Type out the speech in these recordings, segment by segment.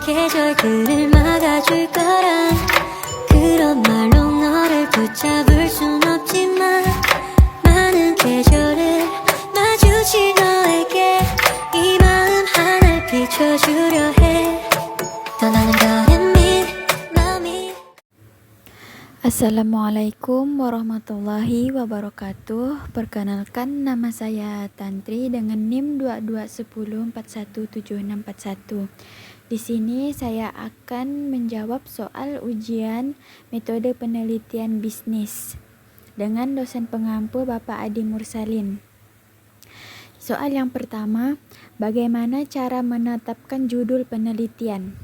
계절들을 막아줄 거란 그런 말로 너를 붙잡을 순 없지만 많은 계절을 마주친 너에게 이 마음 하나 비춰주려 해 떠나는 다른 마음이. Assalamualaikum warahmatullahi wabarakatuh. Perkenalkan, nama saya Tantri dengan NIM 2210417641. Di sini saya akan menjawab soal ujian metode penelitian bisnis dengan dosen pengampu Bapak Adi Mursalin. Soal yang pertama, bagaimana cara menetapkan judul penelitian?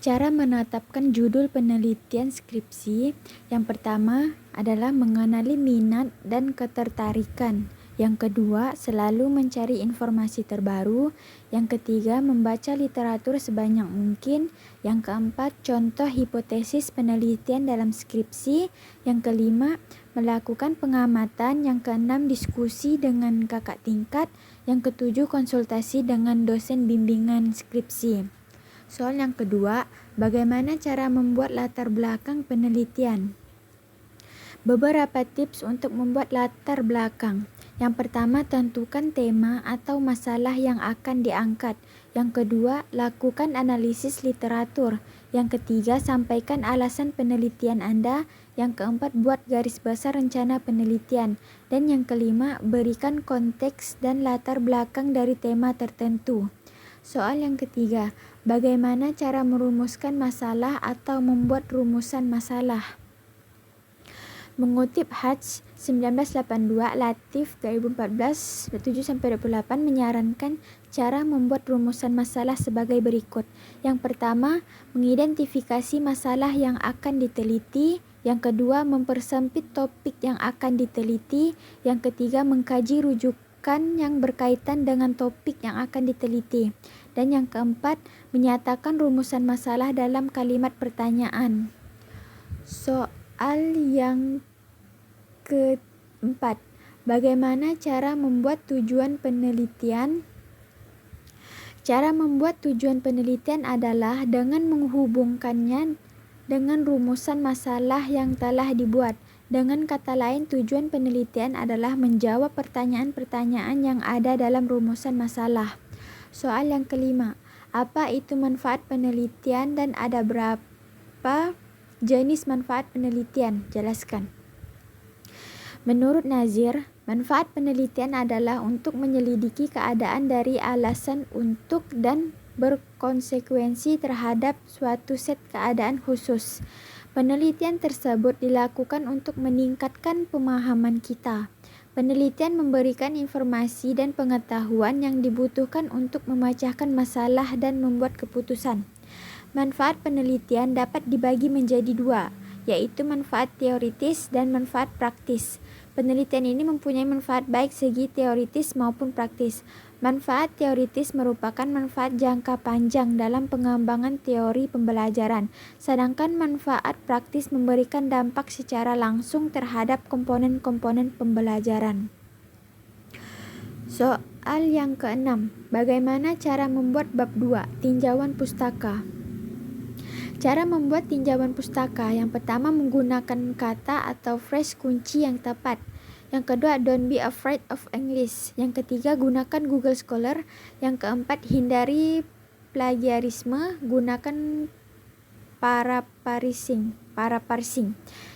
Cara menetapkan judul penelitian skripsi yang pertama adalah mengenali minat dan ketertarikan. Yang kedua, selalu mencari informasi terbaru. Yang ketiga, membaca literatur sebanyak mungkin. Yang keempat, contoh hipotesis penelitian dalam skripsi. Yang kelima, melakukan pengamatan. Yang keenam, diskusi dengan kakak tingkat. Yang ketujuh, konsultasi dengan dosen bimbingan skripsi. Soal yang kedua, bagaimana cara membuat latar belakang penelitian? Beberapa tips untuk membuat latar belakang. Yang pertama, tentukan tema atau masalah yang akan diangkat. Yang kedua, lakukan analisis literatur. Yang ketiga, sampaikan alasan penelitian Anda. Yang keempat, buat garis besar rencana penelitian. Dan yang kelima, berikan konteks dan latar belakang dari tema tertentu. Soal yang ketiga, bagaimana cara merumuskan masalah atau membuat rumusan masalah? Mengutip Hatch 1982, Latif 2014, 7-28 menyarankan cara membuat rumusan masalah sebagai berikut. Yang pertama, mengidentifikasi masalah yang akan diteliti. Yang kedua, mempersempit topik yang akan diteliti. Yang ketiga, mengkaji rujukan yang berkaitan dengan topik yang akan diteliti. Dan yang keempat, menyatakan rumusan masalah dalam kalimat pertanyaan. Soal yang keempat, bagaimana cara membuat tujuan penelitian? Cara membuat tujuan penelitian adalah dengan menghubungkannya dengan rumusan masalah yang telah dibuat. Dengan kata lain, tujuan penelitian adalah menjawab pertanyaan-pertanyaan yang ada dalam rumusan masalah. Soal yang kelima, apa itu manfaat penelitian dan ada berapa jenis manfaat penelitian? Jelaskan. Menurut Nazir, manfaat penelitian adalah untuk menyelidiki keadaan dari alasan untuk dan berkonsekuensi terhadap suatu set keadaan khusus. Penelitian tersebut dilakukan untuk meningkatkan pemahaman kita. Penelitian memberikan informasi dan pengetahuan yang dibutuhkan untuk memecahkan masalah dan membuat keputusan. Manfaat penelitian dapat dibagi menjadi dua, yaitu manfaat teoritis dan manfaat praktis. Penelitian ini mempunyai manfaat baik segi teoritis maupun praktis. Manfaat teoritis merupakan manfaat jangka panjang dalam pengembangan teori pembelajaran, sedangkan manfaat praktis memberikan dampak secara langsung terhadap komponen-komponen pembelajaran. Soal yang keenam, bagaimana cara membuat bab 2, tinjauan pustaka? Cara membuat tinjauan pustaka, yang pertama menggunakan kata atau phrase kunci yang tepat. Yang kedua, don't be afraid of English. Yang ketiga, gunakan Google Scholar. Yang keempat, hindari plagiarisme, gunakan paraparsing.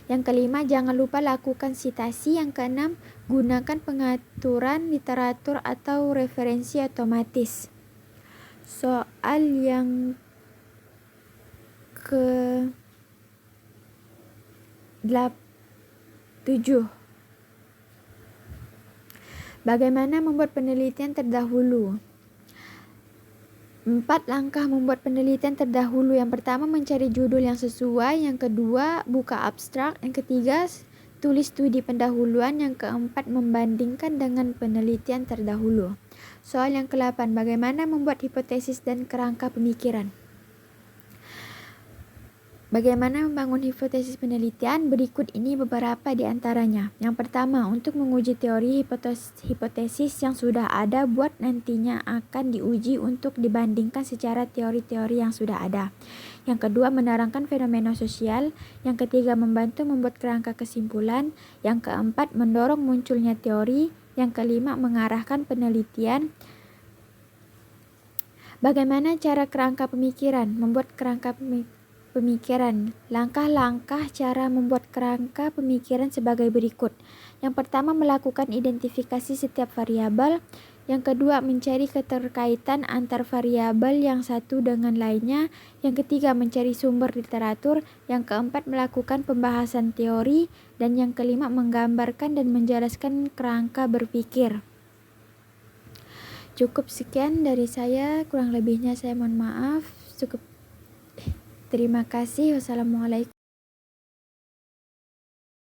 Yang kelima, jangan lupa lakukan citasi. Yang keenam, gunakan pengaturan literatur atau referensi otomatis. Soal yang ke-7, bagaimana membuat penelitian terdahulu? 4 langkah membuat penelitian terdahulu. Yang pertama, mencari judul yang sesuai. Yang kedua, buka abstrak. Yang ketiga, tulis studi pendahuluan. Yang keempat, membandingkan dengan penelitian terdahulu. Soal yang ke-8, bagaimana membuat hipotesis dan kerangka pemikiran? Bagaimana membangun hipotesis penelitian? Berikut ini beberapa di antaranya. Yang pertama, untuk menguji teori hipotesis yang sudah ada buat nantinya akan diuji untuk dibandingkan secara teori-teori yang sudah ada. Yang kedua, menerangkan fenomena sosial. Yang ketiga, membantu membuat kerangka kesimpulan. Yang keempat, mendorong munculnya teori. Yang kelima, mengarahkan penelitian. Bagaimana cara kerangka pemikiran? Membuat kerangka pemikiran. Langkah-langkah cara membuat kerangka pemikiran sebagai berikut. Yang pertama, melakukan identifikasi setiap variabel. Yang kedua, mencari keterkaitan antar variabel yang satu dengan lainnya. Yang ketiga, mencari sumber literatur. Yang keempat, melakukan pembahasan teori. Dan yang kelima, menggambarkan dan menjelaskan kerangka berpikir. Cukup sekian dari saya, kurang lebihnya saya mohon maaf. Terima kasih. Wassalamualaikum.